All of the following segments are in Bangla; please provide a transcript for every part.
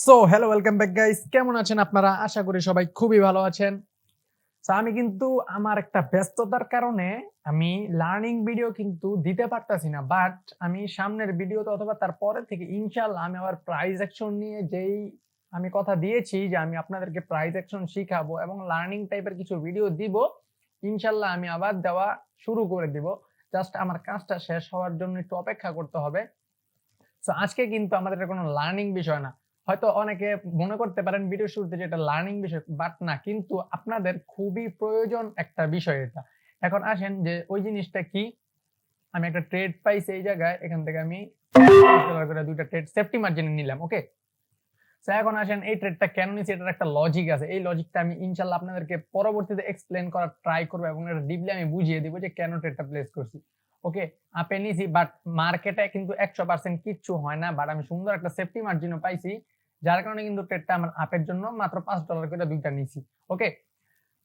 So hello welcome back guys, কেমন আছেন আপনারা? আশা করি সবাই খুবই ভালো আছেন। সো আমি কিন্তু আমার একটা ব্যস্ততার কারণে আমি লার্নিং ভিডিও কিন্তু দিতে পারতাছি না। বাট আমি সামনের ভিডিওতে অথবা তার পরের থেকে ইনশাআল্লাহ আমি আবার প্রাইজ অ্যাকশন নিয়ে যেই আমি কথা দিয়েছি যে আমি আপনাদেরকে প্রাইজ অ্যাকশন শিখাবো এবং লার্নিং টাইপের কিছু ভিডিও দিব। ইনশাআল্লাহ আমি আবার দেওয়া শুরু করে দিব। জাস্ট আমার কাজটা শেষ হওয়ার জন্য একটু অপেক্ষা করতে হবে। সো আজকে কিন্তু আমাদের এটা কোনো লার্নিং বিষয় না। হয়তো অনেকে মনে করতে পারেন ভিডিও শুরুতে যে এটা লার্নিং বিষয়, বাট না, কিন্তু আপনাদের খুবই প্রয়োজন একটা বিষয় এটা। এখন আসেন যে ওই জিনিসটা কি? আমি একটা ট্রেড পাইছি এই জায়গায়, এখান থেকে আমি $20 করে ২ টা ট্রেড সেফটি মার্জিনে নিলাম। ওকে? সো এখন আসেন এই ট্রেডটা কেন নিছি, এটার একটা লজিক আছে। এই লজিকটা আমি ইনশাআল্লাহ আপনাদেরকে পরবর্তীতে এক্সপ্লেইন করার ট্রাই করব এবং এটা ডিপলি আমি বুঝিয়ে দিব যে কেন ট্রেডটা প্লেস করছি। ওকে, আপে নিছি, বাট মার্কেটে কিন্তু 100% কিচ্ছু হয় না। বাট আমি সুন্দর একটা সেফটি মার্জিনও পাইছি। যার কারণে কিন্তু ট্রেডটা আমার আপের জন্য মাত্র $5 করে ২ টা নিছি। ওকে?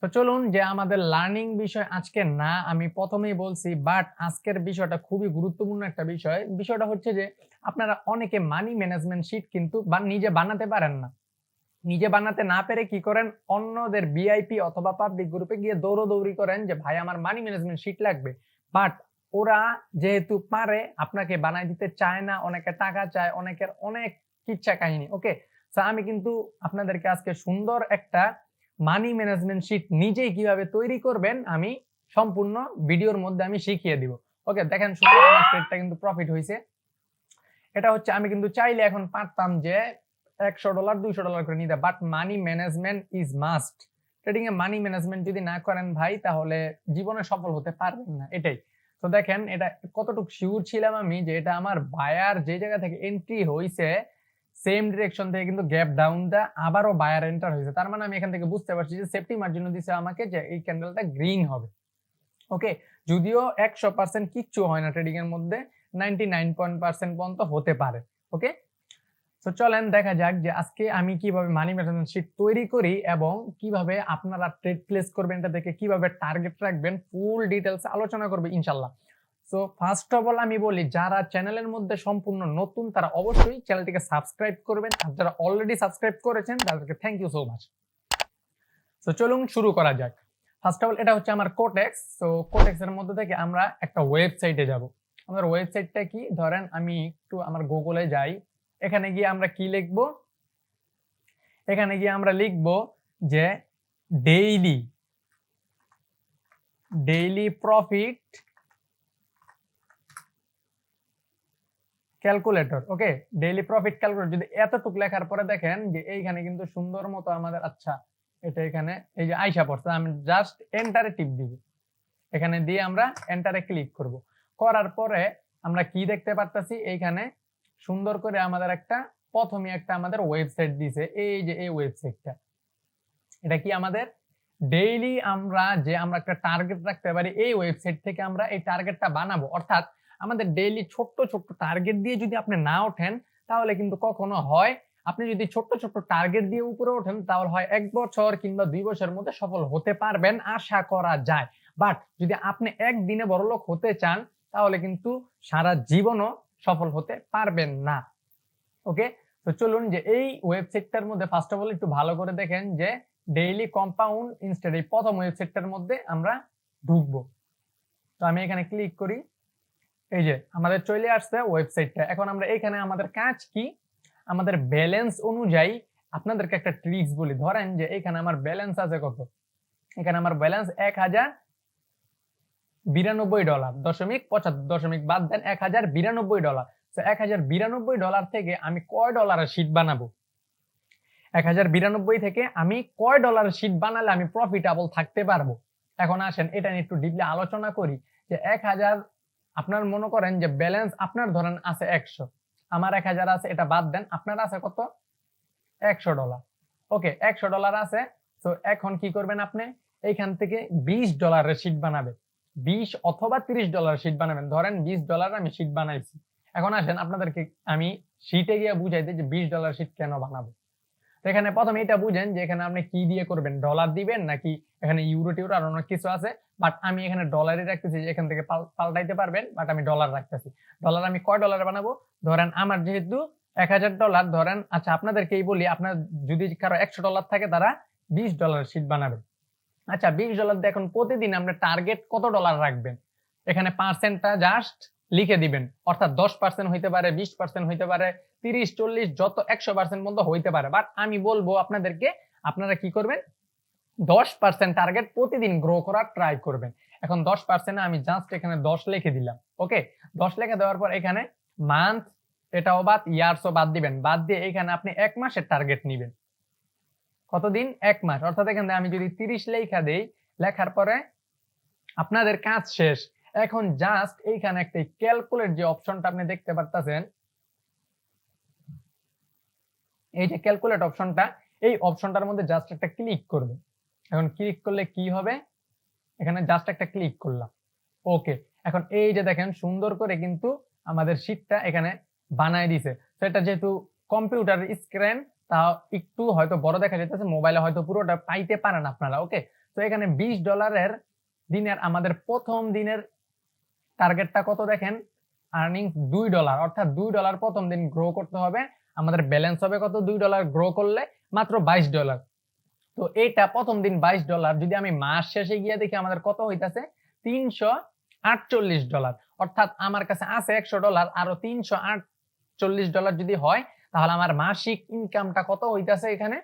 তো চলুন যে আমাদের লার্নিং বিষয় আজকে না, আমি প্রথমেই বলছি, বাট আজকের বিষয়টা খুবই গুরুত্বপূর্ণ একটা বিষয়। বিষয়টা হচ্ছে যে আপনারা অনেকে মানি ম্যানেজমেন্ট শিট কিন্তু নিজে বানাতে পারেন না। নিজে বানাতে না পেরে কি করেন, অন্যদের ভিআইপি অথবা পাবলিক গ্রুপে গিয়ে দৌড়াদৌড়ি করেন যে ভাই আমার মানি ম্যানেজমেন্ট শিট লাগবে। বাট ওরা যেহেতু পারে আপনাকে বানাই দিতে চায় না, অনেকে টাকা চায়, অনেকের অনেক কিচ্ছা কাহিনী। ওকে, সো আমি কিন্তু আপনাদেরকে আজকে সুন্দর একটা মানি ম্যানেজমেন্ট শিট নিজেই কিভাবে তৈরি করবেন আমি সম্পূর্ণ ভিডিওর মধ্যে আমি শিখিয়ে দিব। ওকে, দেখেন সুন্দর আমার ট্রেডটা কিন্তু প্রফিট হইছে। এটা হচ্ছে আমি কিন্তু চাইলে এখন পারতাম যে $100 $200 করে নিতে, but money management is must. Trading A money management যদি না করেন ভাই, তাহলে জীবনে সফল হতে পারবেন না, এটাই। তো দেখেন এটা কতটুকু শিওর ছিলাম আমি যে এটা আমার বায়ার যে জায়গা থেকে এন্ট্রি হইছে, সেম ডিরেকশন থেকে কিন্তু গ্যাপ ডাউন দা আবারও বায়ার এন্টার হইছে। তার মানে আমি এখান থেকে বুঝতে পারছি যে সেফটি মার্জিনও দিছে আমাকে যে এই ক্যান্ডেলটা গ্রিন হবে। ওকে, যদিও 100% কিচ্ছু হয় না ট্রেডিং এর মধ্যে, 99% পর্যন্ত হতে পারে। ওকে, তো চলেন দেখা যাক যে আজকে আমি কিভাবে মানি ম্যানেজমেন্ট শিট তৈরি করি এবং কিভাবে আপনারা ট্রেড প্লেস করবেন, এটা দেখে কিভাবে টার্গেট রাখবেন, ফুল ডিটেইলস আলোচনা করব ইনশাআল্লাহ। সো ফার্স্ট অফ অল আমি বলি, যারা চ্যানেলের মধ্যে সম্পূর্ণ নতুন তারা অবশ্যই চ্যানেলটিকে সাবস্ক্রাইব করবেন, আর যারা অলরেডি সাবস্ক্রাইব করেছেন তাদেরকে thank you so much. So চলুন শুরু করা যাক। ফার্স্ট অফ অল এটা হচ্ছে আমার কোটেক্স। সো কোটেক্স এর মধ্যে থেকে আমরা একটা ওয়েবসাইটে যাব। আমাদের ওয়েবসাইটটা কি, ধরেন আমি একটু আমার গুগলে যাই। এখানে গিয়ে আমরা কি লিখব? এখানে গিয়ে আমরা লিখব যে ডেইলি ডেইলি প্রফিট ক্যালকুলেটর। ওকে, ডেইলি প্রফিট ক্যালকুলেটর। যদি এতটুকু লেখার পরে দেখেন যে এইখানে কিন্তু সুন্দর মতো আমাদের, আচ্ছা এটা এখানে এই যে আইসা পড়ছে, আমি জাস্ট এন্টারে টিপ দিব। এখানে দিয়ে আমরা এন্টারে ক্লিক করব। করার পরে আমরা কি দেখতে পারতাছি, এইখানে সুন্দর করে আমাদের একটা প্রথমে একটা আমাদের ওয়েবসাইট দিছে, এই যে এই ওয়েবসাইটটা। এটা কি আমাদের ডেইলি আমরা একটা টার্গেট রাখতে পারি, এই ওয়েবসাইট থেকে আমরা এই টার্গেটটা বানাবো। অর্থাৎ আমাদের ডেইলি ছোট্ট ছোট্ট টার্গেট দিয়ে যদি আপনি না ওঠেন, তাহলে কিন্তু কখনো হয়, আপনি যদি ছোট্ট ছোট্ট টার্গেট দিয়ে উপরে ওঠেন তাহলে হয় 1 বছর কিংবা 2 বছরের মধ্যে সফল হতে পারবেন, আশা করা যায়। বাট যদি আপনি একদিনে বড়লোক হতে চান, তাহলে কিন্তু সারা জীবনও সফল হতে পারবেন না। ওকে, তো চলুন যে এই ওয়েবসাইটটার মধ্যে ফার্স্ট অফ অল একটু ভালো করে দেখেন যে ডেইলি কম্পাউন্ড ইনস্টেড, এই প্রথম ওয়েবসাইটটার মধ্যে আমরা ঢুকবো। তো আমি এখানে ক্লিক করি, এই যে আমাদের চলে আসছে ওয়েবসাইটটা। এখন আমরা এখানে আমাদের কাজ কি, আমাদের ব্যালেন্স অনুযায়ী আপনাদেরকে একটা ট্রিক্স বলি। ধরেন যে এখানে আমার ব্যালেন্স আছে কত, এখানে আমার ব্যালেন্স $1092 দশমিক 75 দশমিক বাদ দেন $1092। তো $1092 থেকে আমি কয় ডলারের শীট বানাবো? 1092 থেকে আমি কয় ডলারের শীট বানালে আমি প্রফিটেবল থাকতে পারবো? এখন আসেন এটা নিয়ে একটু ডিপলি আলোচনা করি যে 1000, আপনার মনে করেন যে ব্যালেন্স আপনার ধরেন আছে 100, আমার 1000 আছে, এটা বাদ দেন, আপনার আছে কত? $100। ওকে, $100 আছে। তো এখন কি করবেন আপনি? এইখান থেকে $20 শীট বানাবেন। 20 অথবা $30 শীট বানাবেন। ধরেন $20 আমি শীট বানাইছি। এখন আসেন আপনাদেরকে আমি শীটে গিয়ে বুঝাই দিই যে $20 শীট কেন বানাবো। তো এখানে প্রথমে এটা বুঝেন যে এখানে আপনি কি দিয়ে করবেন, ডলার দিবেন নাকি এখানে ইউরো টিউরো আর অনেক কিছু আছে। বাট আমি এখানে ডলারই রাখতেছি, এখান থেকে পাল্টাইতে পারবেন, বাট আমি ডলার রাখতেছি। ডলার আমি কয় ডলার বানাবো? ধরেন আমার যেহেতু $1000 ধরেন। আচ্ছা আপনাদেরকেই বলি, আপনার যদি কারো $100 থাকে তারা $20 শীট বানাবে। আচ্ছা $20 দিয়ে এখন প্রতিদিন আমরা টার্গেট কত ডলার রাখবেন? এখানে পার্সেন্টটা জাস্ট লিখে দিবেন। অর্থাৎ 10% হইতে পারে, 20% হইতে পারে, 30, 40 যত 100% মতো হইতে পারে। বাট আমি বলবো আপনাদেরকে, আপনারা কি করবেন? 10% টার্গেট প্রতিদিন গ্রো করার ট্রাই করবেন। এখন 10% আমি জাস্ট এখানে 10 লিখে দিলাম। ওকে? 10 লিখে দেওয়ার পর এখানে মান্থ এটাও বাদ, ইয়ার্সও বাদ দিবেন। বাদ দিয়ে এখানে আপনি 1 মাসের টার্গেট নিবেন। কতদিন? 1 মাস। অর্থাৎ এখানে আমি যদি 30 লেখা দেই, লেখার পরে আপনাদের কাজ শেষ। এখন জাস্ট এইখানে একটা ক্যালকুলেট যে অপশনটা আপনি দেখতে পারতেছেন, এই যে ক্যালকুলেট অপশনটা, এই অপশনটার মধ্যে জাস্ট একটা ক্লিক করবেন। এখন ক্লিক করলে কি হবে? এখানে জাস্ট একটা ক্লিক করলাম। ওকে, এখন এই যে দেখেন সুন্দর করে কিন্তু আমাদের শীটটা এখানে বানায় দিছে। তো এটা যেহেতু কম্পিউটার স্ক্রিন, তা একটু হয়তো বড় দেখা যাইতেছে, মোবাইলে হয়তো পুরোটা পাইতে পারেন আপনারা। ওকে, তো এখানে $20 দিনের আমাদের প্রথম দিনের টার্গেটটা কত দেখেন? আর্নিংস $2, অর্থাৎ $2 প্রথম দিন গ্রো করতে হবে। আমাদের ব্যালেন্স হবে কত? $2 গ্রো করলে মাত্র $22। তো এইটা প্রথম দিন $22, যদি আমি মাস শেষে গিয়ে দেখি আমাদের কত হইতাছে? $348। অর্থাৎ আমার কাছে আছে $100, আরো $348 যদি হয় তাহলে আমার মাসিক ইনকামটা কত হইতাছে? এখানে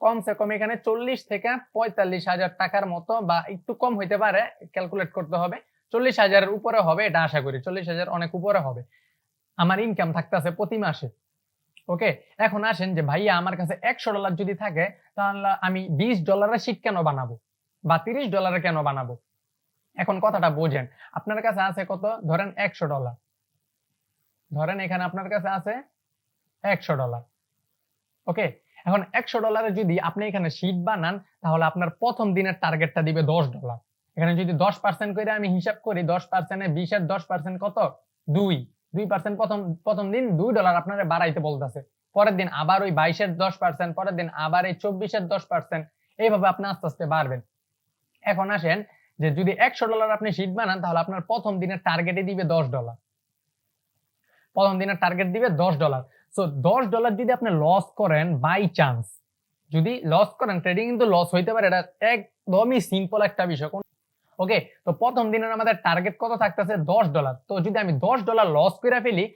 কমসে কম এখানে 40 থেকে 45,000 টাকার মতো, বা একটু কম হইতে পারে, ক্যালকুলেট করতে হবে। 40,000 এর উপরে হবে এটা আশা করি। 40,000 অনেক উপরে হবে আমার ইনকাম থাকতেছে প্রতি মাসে। ওকে, এখন আসেন যে ভাইয়া আমার কাছে $100 যদি থাকে তাহলে আমি $20 এর শীট কেন বানাবো বা $30 কেন বানাবো? এখন কথাটা বোঝেন। আপনার কাছে আছে কত? ধরেন $100। ধরেন এখানে আপনার কাছে আছে $100। ওকে, এখন $100 এ যদি আপনি এখানে শীট বানান তাহলে আপনার প্রথম দিনের টার্গেটটা দিবে $10। এখানে যদি 10% করে আমি হিসাব করি, 10% এ 20 এর 10% কত? 2। 2% প্রথম দিন $2 আপনারে বাড়াইতে বলতেছে। পরের দিন আবার ওই 22 এর 10%, পরের দিন আবার এই 24 এর 10%, এইভাবে আপনি আস্তে আস্তে বাড়বেন। এখন আসেন যে যদি $100 আপনি শীট বানান তাহলে আপনার প্রথম দিনের টার্গেটে দিবে $10। প্রথম দিনের টার্গেট দিবে $10। সো $10 যদি আপনি লস করেন, বাই চান্স যদি লস করেন, ট্রেডিং কিন্তু লস হইতে পারে, এটা একদমই সিম্পল একটা বিষয়। ওকে, তো প্রথম দিনের আমাদের টার্গেট কত থাকতেছে? $10। তো যদি আমি $10 লস করে ফেলি,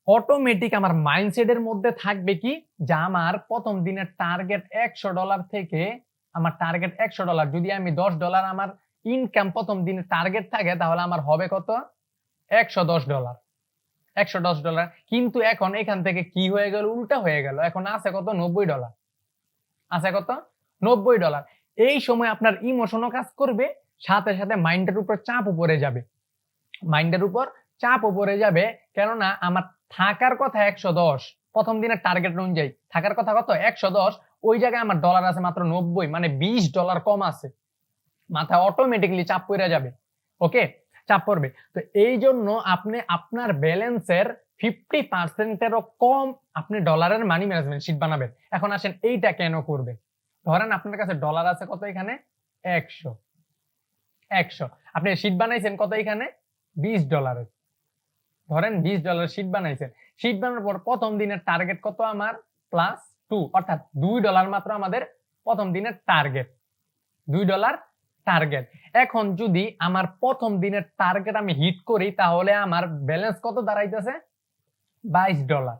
অটোমেটিক আমার মাইন্ডসেটের মধ্যে থাকবে কি, যে আমার প্রথম দিনের টার্গেট $100 থেকে আমার টার্গেট $100, যদি আমি $10 আমার ইনকাম প্রথম দিনের টার্গেট থাকে তাহলে আমার হবে কত? $110। $110। কিন্তু এখন এখান থেকে কি হয়ে গেল? উল্টা হয়ে গেল। এখন আছে কত? $90। আছে কত? $90। এই সময় আপনার ইমোশনও কাজ করবে, সাথে সাথে মাইন্ডের উপর চাপও পড়ে যাবে। মাইন্ডের উপর চাপও পড়ে যাবে, কেননা আমার থাকার কথা 110, প্রথম দিনের টার্গেট অনুযায়ী থাকার কথা কত? 110, ওই জায়গায় আমার ডলার আছে মাত্র 90, মানে $20 কম আছে। মাথায় অটোমেটিক্যালি চাপ পড়ে যাবে। ওকে, চাপ পড়বে। তো এই জন্য আপনি আপনার ব্যালেন্সের 50% এরও কম আপনি ডলারের মানি ম্যানেজমেন্ট শীট বানাবেন। এখন আসেন এইটা কেন করবেন? ধরেন আপনার কাছে ডলার আছে কত? এখানে 100। আপনি শীট বানাইছেন কত? এখানে $20। ধরেন $20 শীট বানাইছেন। শীট বানানোর পর প্রথম দিনের টার্গেট কত আমার? +2, অর্থাৎ $2 মাত্র আমাদের প্রথম দিনের টার্গেট। $2 টার্গেট। এখন যদি আমার প্রথম দিনের টার্গেট আমি হিট করি তাহলে আমার ব্যালেন্স কত দাঁড়াইতেছে? $22।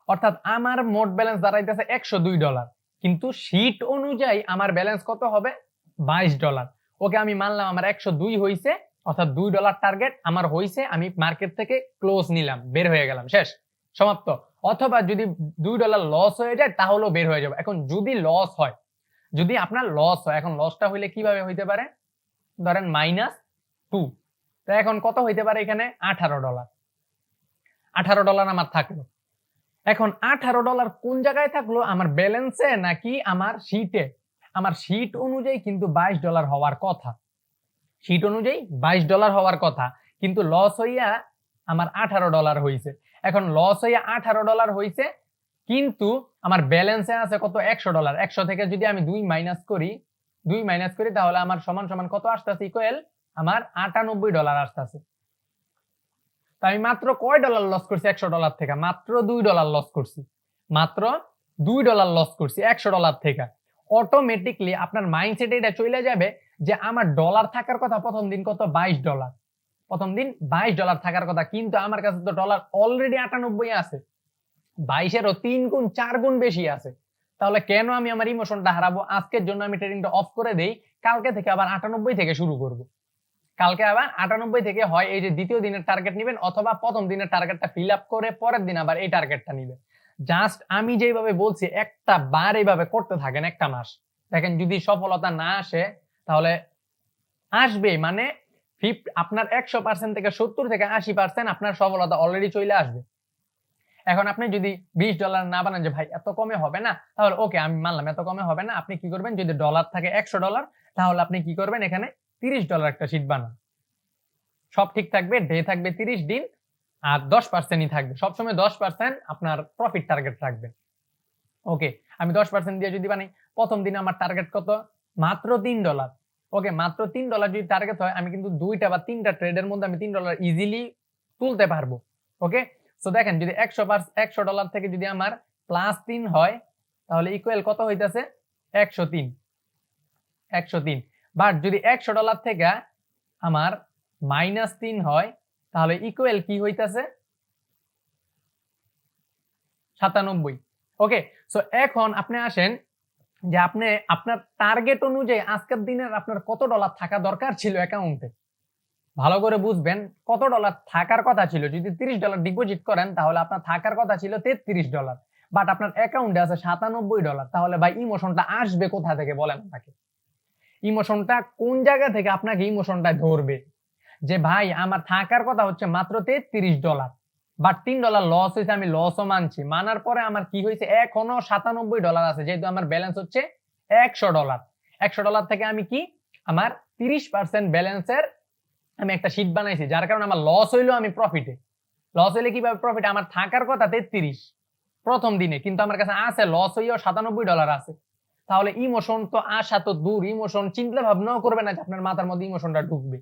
অর্থাৎ আমার মোট ব্যালেন্স দাঁড়াইতেছে $102। কিন্তু শীট অনুযায়ী আমার ব্যালেন্স কত হবে? $22। ওকে, আমি মানলাম আমার 102 হইছে, অর্থাৎ $2 টার্গেট আমার হইছে, আমি মার্কেট থেকে ক্লোজ নিলাম, বের হয়ে গেলাম, শেষ, সমাপ্ত। অথবা যদি $2 লস হয়ে যায় তাহলেও বের হয়ে যাবে। এখন যদি লস হয়, যদি আপনার লস হয়, এখন লসটা হইলে কিভাবে হইতে পারে? ধরেন -2। তো এখন কত হইতে পারে? এখানে $18। $18 আমার থাকলো। এখন $18 কোন জায়গায় থাকলো? আমার ব্যালেন্সে নাকি আমার শীটে? আমার শীট অনুযায়ী কিন্তু $22 হওয়ার কথা। শীট অনুযায়ী $22 হওয়ার কথা, কিন্তু লস হইয়া আমার $18 হইছে। এখন লস হইয়া $18 হইছে, কিন্তু আমার ব্যালেন্সে আছে কত? $100। 100 থেকে যদি আমি 2 মাইনাস করি তাহলে আমার সমান সমান কত আসতেছে? ইকুয়াল আমার $98 আসতেছে। আমি মাত্র কয় ডলার লস করছি $100 থেকে? মাত্র $2 লস করছি। মাত্র $2 লস করছি $100 থেকে। অটোমেটিকলি আপনার মাইন্ডসেটে এটা চলে যাবে যে আমার ডলার থাকার কথা প্রথম দিন কত? $22। প্রথম দিন $22 থাকার কথা, কিন্তু আমার কাছে তো ডলার অলরেডি 98 আছে। 22-এরও 3 গুণ 4 গুণ বেশি আছে। তাহলে কেন আমি আমার ইমোশনটা হারাবো? আজকের জন্য আমি ট্রেডিংটা অফ করে দেই, কালকে থেকে আবার 98 থেকে শুরু করব। কালকে আবার 98 থেকে হয় এই যে দ্বিতীয় দিনের টার্গেট নিবেন, অথবা প্রথম দিনের টার্গেটটা ফিল আপ করে পরের দিন আবার এই টার্গেটটা নিবেন। জাস্ট আমি যেভাবে বলছি একটা বার এইভাবে করতে থাকেন একটা মাস। দেখেন যদি সফলতা না আসে তাহলে আসবে, মানে আপনার 100% থেকে 70 থেকে 80% আপনার সফলতা অলরেডি চলে আসবে। এখন আপনি যদি $20 না বানান যে ভাই এত কমে হবে না, তাহলে ওকে আমি মানলাম এত কমে হবে না। আপনি কি করবেন, যদি ডলার থাকে $100 তাহলে আপনি কি করবেন, এখানে $30 একটা শীট বানান। সব ঠিক থাকবে, ডে থাকবে 30 দিন, আর 10%ই থাকবে। সবসময় 10% আপনার প্রফিট টার্গেট রাখবেন। ওকে, আমি 10% দিয়ে যদি বানাই, প্রথম দিনে আমার টার্গেট কত? মাত্র $3। ওকে, মাত্র $3 যদি টার্গেট হয়, আমি কিন্তু 2টা বা 3টা ট্রেডের মধ্যে আমি $3 ইজিলি তুলতে পারবো। ওকে, সো দেখেন যদি $100 থেকে যদি আমার +3 হয়, তাহলে ইকুয়াল কত হইতাছে? 103। 103। বাট যদি $100 থেকে আমার -3 হয়, তাহলে ইকুয়াল কি হইতাছে? 97। ওকে, সো এখন আপনি আসেন যে আপনি আপনার টার্গেট অনুযায়ী আজকের দিনের আপনার কত ডলার থাকা দরকার ছিল অ্যাকাউন্টে। ভালো করে বুঝবেন কত ডলার থাকার কথা ছিল। যদি $30 ডিপোজিট করেন তাহলে আপনার থাকার কথা ছিল $33। বাট আপনার অ্যাকাউন্টে আছে $97। তাহলে ভাই ইমোশনটা আসবে কোথা থেকে বলেন আমাকে? ইমোশনটা কোন জায়গা থেকে আপনাকে ইমোশনটা ধরবে? যে ভাই আমার থাকার কথা হচ্ছে মাত্র $33, বাট $3 লস হয়েছে, আমি লসও মানছি। মানার পরে আমার কি হয়েছে, এখনো $97 আছে, যেহেতু আমার ব্যালেন্স হচ্ছে $100। $100 থেকে আমি কি আমার 30% ব্যালেন্সের আমি একটা শীট বানাইছি, যার কারণে আমার লস হইলো, আমি প্রফিটে। লস হইলে কিভাবে প্রফিট? আমার থাকার কথা 33 প্রথম দিনে, কিন্তু আমার কাছে আছে লস হইয়াও $97 আছে। তাহলে ইমোশন তো আসা তো দূর, ইমোশন চিন্তা ভাবনাও করবে না যে আপনার মাথার মধ্যে ইমোশনটা ঢুকবে।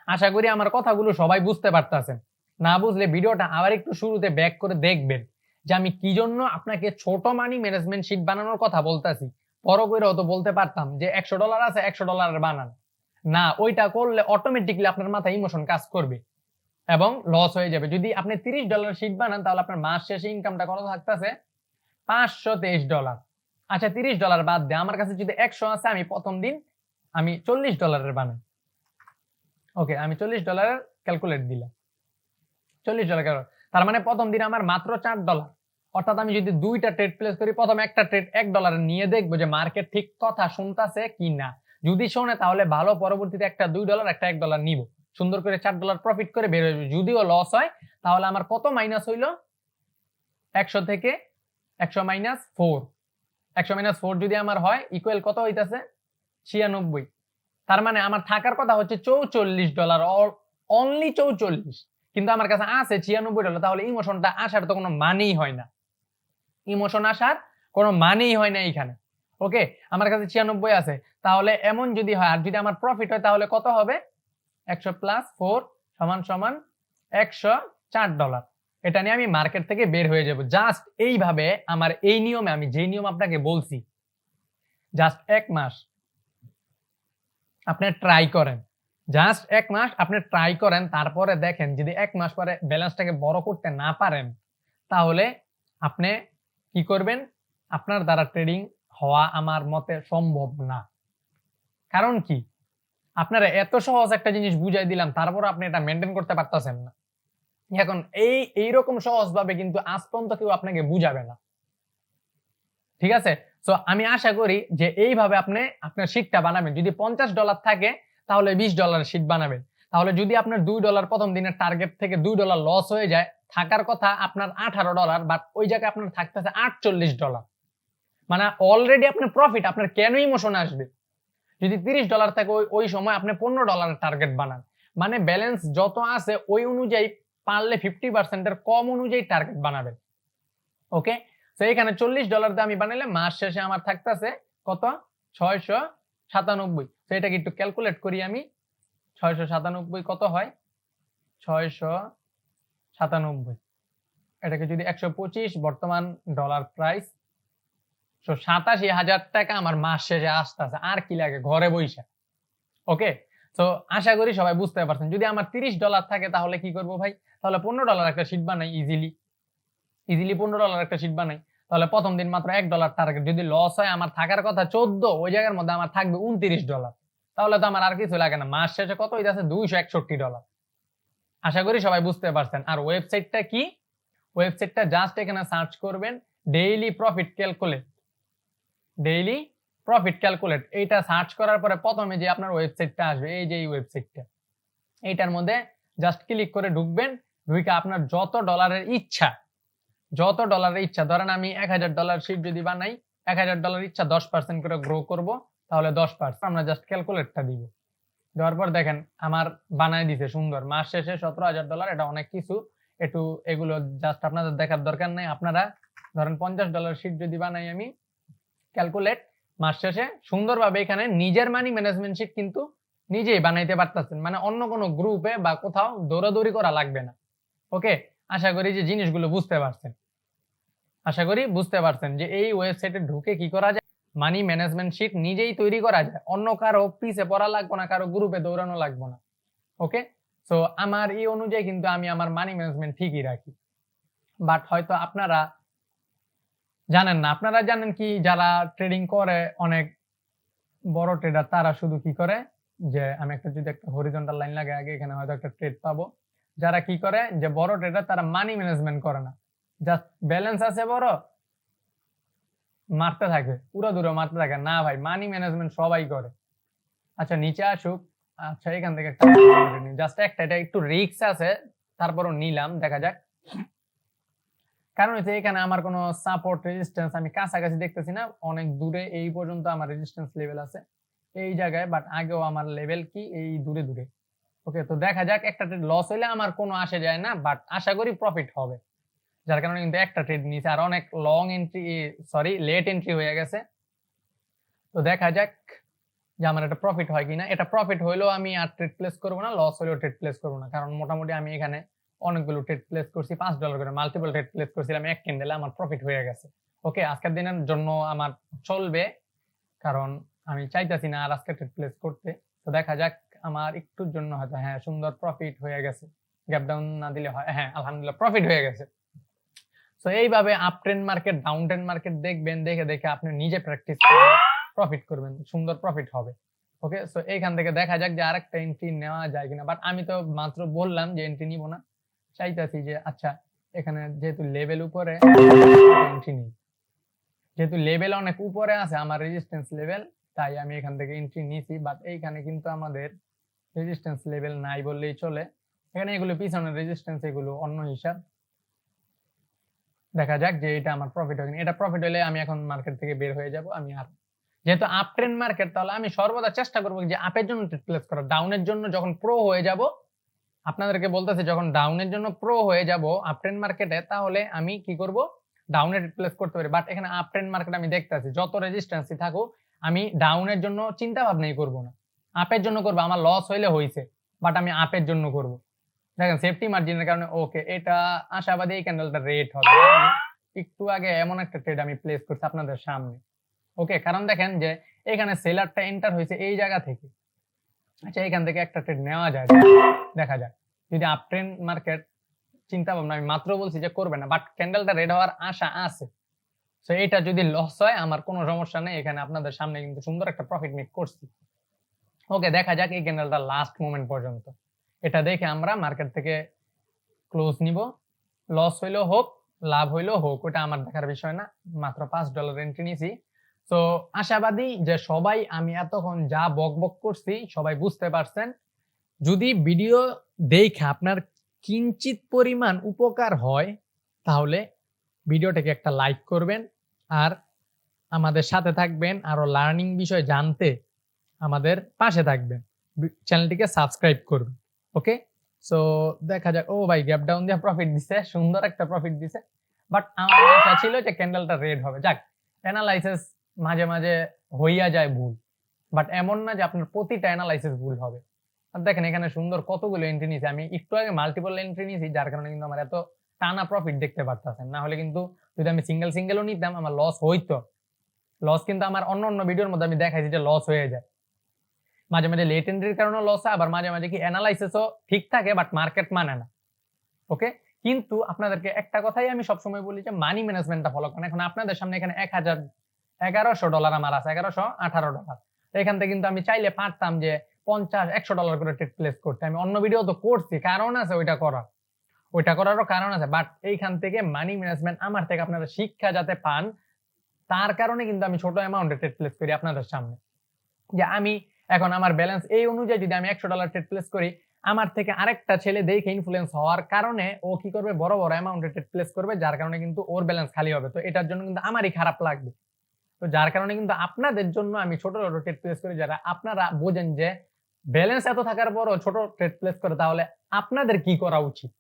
আশা করি আমার কথাগুলো সবাই বুঝতে পারতেছেন। না বুঝলে ভিডিওটা আবার একটু শুরুতে ব্যাক করে দেখবেন যে আমি কি জন্য আপনাকে ছোট মানি ম্যানেজমেন্ট শীট বানানোর কথা বলতাছি। বড় কইরাও তো বলতে পারতাম যে $100 আছে, $100 বানান। না, ওইটা করলে অটোমেটিক্যালি আপনার মাথায় ইমোশন কাজ করবে এবং লস হয়ে যাবে। যদি আপনি $30 শীট বানান তাহলে আপনার মাস শেষে ইনকামটা কত থাকতেছে? $523। আচ্ছা $30 বাদ দে, আমার কাছে যদি 100 আছে, আমি প্রথম দিন আমি $40 বানাই। ওকে, আমি $40 ক্যালকুলেট দিলাম। $40 কেন? তার মানে প্রথম দিন আমার মাত্র $4। অর্থাৎ আমি যদি 2টা ট্রেড প্লেস করি, প্রথম একটা ট্রেড $1 নিয়ে দেখবো যে মার্কেট ঠিক কথা শুনতাছে কিনা। যদি শোনে তাহলে ভালো, পরবর্তীতে একটা $2 একটা $1 নিব। সুন্দর করে $4 প্রফিট করে বের হইব। যদিও লস হয় তাহলে আমার কত মাইনাস হইলো? 100 থেকে 100 মাইনাস 4। 100 মাইনাস 4 যদি আমার হয় ইকুয়াল কত হইতাছে? 96। তার মানে আমার থাকার কথা হচ্ছে $44, অনলি 44, কিন্তু আমার কাছে আছে $96। তাহলে ইমোশনটা আসার তো কোনো মানেই হয় না। ইমোশন আসার কোনো মানেই হয় না এইখানে। ওকে, আমার কাছে 96 আছে। তাহলে এমন যদি হয়, আর যদি আমার প্রফিট হয় তাহলে কত হবে? 100 প্লাস 4 সমান সমান $104। এটা নিয়ে আমি মার্কেট থেকে বের হয়ে যাব। জাস্ট এইভাবে আমার এই নিয়মে, আমি যে নিয়ম আপনাকে বলছি, জাস্ট 1 মাস আপনি ট্রাই করেন। জাস্ট 1 মাস আপনি ট্রাই করেন, তারপরে দেখেন যদি 1 মাস পরে ব্যালেন্সটাকে বড় করতে না পারেন, তাহলে আপনি কি করবেন? আপনার দ্বারা ট্রেডিং হওয়া আমার মতে সম্ভব না। কারণ কি? আপনারা এত সহজ একটা জিনিস বুঝাই দিলাম, তারপরও আপনি এটা মেইনটেইন করতে পারতেছেন না। এখন এইরকম সহজভাবে কিন্তু আজ পর্যন্ত কেউ আপনাকে বুঝাবে না। ঠিক আছে? সো আমি আশা করি যে এইভাবে আপনি আপনার শীটটা বানাবেন। যদি $50 থাকে তাহলে $20 শীট বানাবেন। তাহলে যদি আপনার $2 প্রথম দিনের টার্গেট থেকে $2 লস হয়ে যায়, থাকার কথা আপনার $18, বাট ওই জায়গায় আপনার থাকতেছে $48। মানে অলরেডি আপনার প্রফিট, আপনার কেন ইমোশন আসবে? যদি $30 থাকে ওই সময় আপনি $15 এর টার্গেট বানান। মানে ব্যালেন্স যত আছে ওই অনুযায়ী পারলে 50% এর কম অনুযায়ী টার্গেট বানাবেন। ওকে, সো এখানে $40 দিয়ে আমি বানাইলে মাস শেষে আমার থাকতেছে কত? 697। তো এটাকে একটু ক্যালকুলেট করি আমি। 697 কত হয়? 697, এটাকে যদি 125 বর্তমান ডলার প্রাইস, 87,000 টাকা আমার মাস শেষে আসতেছে। আর কি লাগে ঘরে বইসা। ওকে, তো আশা করি সবাই বুঝতে পারছেন। যদি আমার $30 থাকে তাহলে কি করব ভাই? তাহলে $15 একটা শিট বানাই ইজিলি $15 একটা শিট বানাই। তাহলে প্রথম দিন মাত্র $1 টার্গেট। যদি লস হয় আমার থাকার কথা 14, ওই জায়গার মধ্যে আমার থাকবে $29। তাহলে তো আমার আর কিছু লাগে না। মাস শেষে কত হইতাছে? $261। আশা করি সবাই বুঝতে পারছেন। আর ওয়েবসাইটটা কি? ওয়েবসাইটটা জাস্ট এখানে সার্চ করবেন daily profit calculate. Daily profit calculate এইটা সার্চ করার পরে প্রথমে যে আপনার ওয়েবসাইটটা আসবে, এই যে এই ওয়েবসাইটটা, এইটার মধ্যে জাস্ট ক্লিক করে ঢুকবেন। ঢুকে আপনার যত ডলারের ইচ্ছা, ধরেন আমি $1000 শিট যদি বানাই, $1000 ইচ্ছা 10% করে গ্রো করব, তাহলে 10% আমরা জাস্ট ক্যালকুলেটটা দিব। দেওয়ার পর দেখেন আমার বানায় দিছে সুন্দর। মাস শেষে $17,000, এটা অনেক কিছু। একটু এগুলো জাস্ট আপনাদের দেখার দরকার নাই। আপনারা ধরেন $50 শিট যদি বানাই আমি, ক্যালকুলেট, মাস শেষে সুন্দরভাবে এখানে নিজের মানি ম্যানেজমেন্ট শিট কিন্তু নিজেই বানাইতে পারতেছেন। মানে অন্য কোনো গ্রুপে বা কোথাও দৌড়াদৌড়ি করা লাগবে না। ওকে, আশা করি যে জিনিসগুলো বুঝতে পারছেন। আশা করি বুঝতে পারছেন যে এই ওয়েবসাইটে ঢুকে কি করা যায়, মানি ম্যানেজমেন্ট শিট নিজেই তৈরি করা যায়। অন্য কারো পিছে পড়া লাগবে না, কারো গ্রুপে দৌড়ানো লাগবে না। ওকে, সো আমার এই অনুযায়ী কিন্তু আমি আমার মানি ম্যানেজমেন্ট ঠিকই রাখি। বাট হয়তো আপনারা জানেন না। আপনারা জানেন কি, যারা ট্রেডিং করে অনেক বড় ট্রেডার, তারা শুধু কি করে যে আমি যদি একটা হরিজন্টাল লাইন লাগাই আগে, এখানে হয়তো একটা ট্রেড পাবো। যারা কি করে যে বড় ট্রেডার, তারা মানি ম্যানেজমেন্ট করে না, জাস্ট ব্যালেন্স আছে বড়, মারতে থাকে, পুরো দূরে মারতে থাকে। না ভাই, মানি ম্যানেজমেন্ট সবাই করে। আচ্ছা নিচে আসুক। আচ্ছা এখান থেকে একটা জাস্ট একটা, এটা একটু রিস্ক আছে, তারপরও নিলাম, দেখা যাক। কারণ হচ্ছে এখানে আমার কোনো সাপোর্ট রেজিস্ট্যান্স আমি কাছাকাছি দেখতেছি না, অনেক দূরে। এই পর্যন্ত আমার রেজিস্ট্যান্স লেভেল আছে এই জায়গায়, বাট আগেও আমার লেভেল কি এই দূরে দূরে। ওকে, তো দেখা যাক। একটা ট্রেড লস হইলে আমার কোনো আসে যায় না, বাট আশা করি প্রফিট হবে। যার কারণে কিন্তু একটা ট্রেড নিয়েছে, আর অনেক long entry, sorry late entry হয়ে গেছে। তো দেখা যাক যে আমার এটা প্রফিট হয় কিনা। এটা প্রফিট হইলেও আমি আর ট্রেড প্লেস করবো না, লস হইলেও ট্রেড প্লেস করবো না, কারণ মোটামুটি আমি এখানে অনেকগুলো ট্রেড প্লেস করছি, $5 করে মাল্টিপল ট্রেড প্লেস করছিলাম এক ক্যান্ডেলে, আমার প্রফিট হয়ে গেছে। ওকে, আজকের দিনের জন্য আমার চলবে, কারণ আমি চাইতাছি না আর আজকে ট্রেড প্লেস করতে। তো দেখা যাক, আমার একটুর জন্য হয়তো হ্যাঁ সুন্দর প্রফিট হয়ে গেছে। গ্যাপ ডাউন না দিলে হয়, হ্যাঁ আলহামদুলিল্লাহ প্রফিট হয়ে গেছে। তো এইভাবে up trend market, down trend market দেখবেন, দেখে দেখে আপনি নিজে প্র্যাকটিস করবেন, প্রফিট করবেন, সুন্দর প্রফিট হবে। ওকে, সো এইখান থেকে দেখা যাক যে আরেকটা এন্ট্রি নেওয়া যায় কিনা। বাট আমি তো মাত্র বললাম যে এন্ট্রি নিব না, চাইতাছি যে আচ্ছা এখানে যেহেতু লেভেল উপরে, এন্ট্রি নিই। যেহেতু লেভেল অনেক উপরে আছে আমার রেজিস্ট্যান্স লেভেল, তাই আমি এখান থেকে এন্ট্রি নিয়েছি। বাট এইখানে কিন্তু আমাদের রেজিস্ট্যান্স লেভেল নাই বললেই চলে। এখানে এগুলো পিছনের রেজিস্ট্যান্স, এগুলো অন্য হিসাব। দেখা যাক যে এটা আমার প্রফিট হয় কিনা। এটা প্রফিট হলে আমি এখন মার্কেট থেকে বের হয়ে যাব। আমি আর যেহেতু আপ ট্রেন্ড মার্কেট, তাহলে আমি সর্বদা চেষ্টা করব যে আপের জন্য ট্রেড প্লেস করা। ডাউনের জন্য যখন প্রো হয়ে যাব, আপনাদেরকে বলতেছি, যখন ডাউনের জন্য প্রো হয়ে যাব আপ ট্রেন্ড মার্কেটে, তাহলে আমি কি করব, ডাউনের ট্রেড প্লেস করতে পারি। বাট এখানে আপ ট্রেন্ড মার্কেট আমি দেখতেছি যত রেজিস্ট্যান্সই থাকুক, আমি ডাউনের জন্য চিন্তা ভাবনাই করব না, আপের জন্য করব। আমার লস হইলে হইছে, বাট আমি আপের জন্য করব। দেখেন সেফটি মার্জিনের কারণে। ওকে, এটা আশাবাদী এই ক্যান্ডেলটা রেড হবে। একটু আগে এমন একটা ট্রেড আমি প্লেস করছি আপনাদের সামনে। ওকে, কারণ দেখেন যে এখানে সেলারটা এন্টার হয়েছে এই জায়গা থেকে। আচ্ছা এখান থেকে একটা ট্রেড নেওয়া যায়, দেখা যাক। যদি আপ ট্রেন্ড মার্কেট চিন্তা ভাবনা, আমি মাত্র বলছি যে করবে না, বাট ক্যান্ডেলটা রেড হওয়ার আশা আছে। সো এটা যদি লস হয় আমার কোনো সমস্যা নেই, এখানে আপনাদের সামনে কিন্তু সুন্দর একটা প্রফিট মেক করছি। ওকে, দেখা যাক এই ক্যান্ডেলটা লাস্ট মোমেন্ট পর্যন্ত। এটা দেখে আমরা মার্কেট থেকে ক্লোজ নিব। লস হইলেও হোক, লাভ হইলেও হোক, ওটা আমার দেখার বিষয় না। মাত্র $5 এন্ট্রি নিয়েছি। তো আশাবাদী যে সবাই, আমি এতক্ষণ যা বকবক করছি সবাই বুঝতে পারছেন। যদি ভিডিও দেখে আপনার কিঞ্চিত পরিমাণ উপকার হয়, তাহলে ভিডিওটাকে একটা লাইক করবেন, আর আমাদের সাথে থাকবেন। আরো লার্নিং বিষয় জানতে আমাদের পাশে থাকবেন, চ্যানেলটিকে সাবস্ক্রাইব করবেন। ওকে, সো দেখা যাক। ও ভাই, গ্যাপ ডাউন দিয়ে প্রফিট দিছে, সুন্দর একটা প্রফিট দিছে। বাট আমার আশা ছিল যে ক্যান্ডেলটা রেড হবে। যাক, অ্যানালাইসিস মাঝে মাঝে হইয়া যায় ভুল, বাট এমন না যে আপনার প্রতিটা অ্যানালাইসিস ভুল হবে। আর দেখেন এখানে সুন্দর কতগুলো এন্ট্রি নিয়েছি, আমি একটু আগে মাল্টিপল এন্ট্রি নিয়েছি, যার কারণে কিন্তু আমার এত টানা প্রফিট দেখতে পারতেছেন। না হলে কিন্তু যদি আমি সিঙ্গেল সিঙ্গেলও নিতাম আমার লস হইতো। লস কিন্তু আমার অন্য অন্য ভিডিওর মধ্যে আমি দেখাইছি যে লস হয়ে যায়, মাঝে মাঝে লেট এন্ট্রির কারণে লস হয়, আবার মাঝে মাঝে কি অ্যানালাইসিসও ঠিক থাকে বাট মার্কেট মানে না। ওকে, কিন্তু আপনাদেরকে একটা কথাই আমি সবসময় বলি যে মানি ম্যানেজমেন্টটা ফলো করেন। এখন আপনাদের সামনে এখানে 1100 ডলার আমার আছে, 1118 ডলার। এখান থেকে কিন্তু আমি চাইলে পারতাম যে 50-100 ডলার করে ট্রেড প্লেস করতে। আমি অন্য ভিডিও তো করছি, কারণ আছে ওইটা করার, ওইটা করারও কারণ আছে, বাট এইখান থেকে মানি ম্যানেজমেন্ট আমার থেকে আপনারা শিক্ষা যাতে পান, তার কারণে কিন্তু আমি ছোট অ্যামাউন্টে ট্রেড প্লেস করি আপনাদের সামনে। যে আমি এখন আমার ব্যালেন্স এই অনুযায়ী যদি আমি 100 ডলার ট্রেড প্লেস করি, আমার থেকে আরেকটা ছেলে দেখে ইনফ্লুয়েন্স হওয়ার কারণে ও কি করবে, বড় বড় অ্যামাউন্টে ট্রেড প্লেস করবে, যার কারণে কিন্তু ওর ব্যালেন্স খালি হবে। তো এটার জন্য কিন্তু আমারই খারাপ লাগবে। তো যার কারণে কিন্তু আপনাদের জন্য আমি ছোট ছোট ট্রেড প্লেস করি, যারা আপনারা বোঝেন যে ব্যালেন্স এত থাকার পরও ছোট ট্রেড প্লেস করে, তাহলে আপনাদের কি করা উচিত।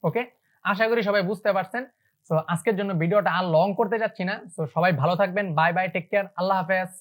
ওকে, আশা করি সবাই বুঝতে পারছেন। সো আজকের জন্য ভিডিওটা আর লং করতে যাচ্ছি না। সো সবাই ভালো থাকবেন, বাই বাই, টেক কেয়ার, আল্লাহ হাফেজ।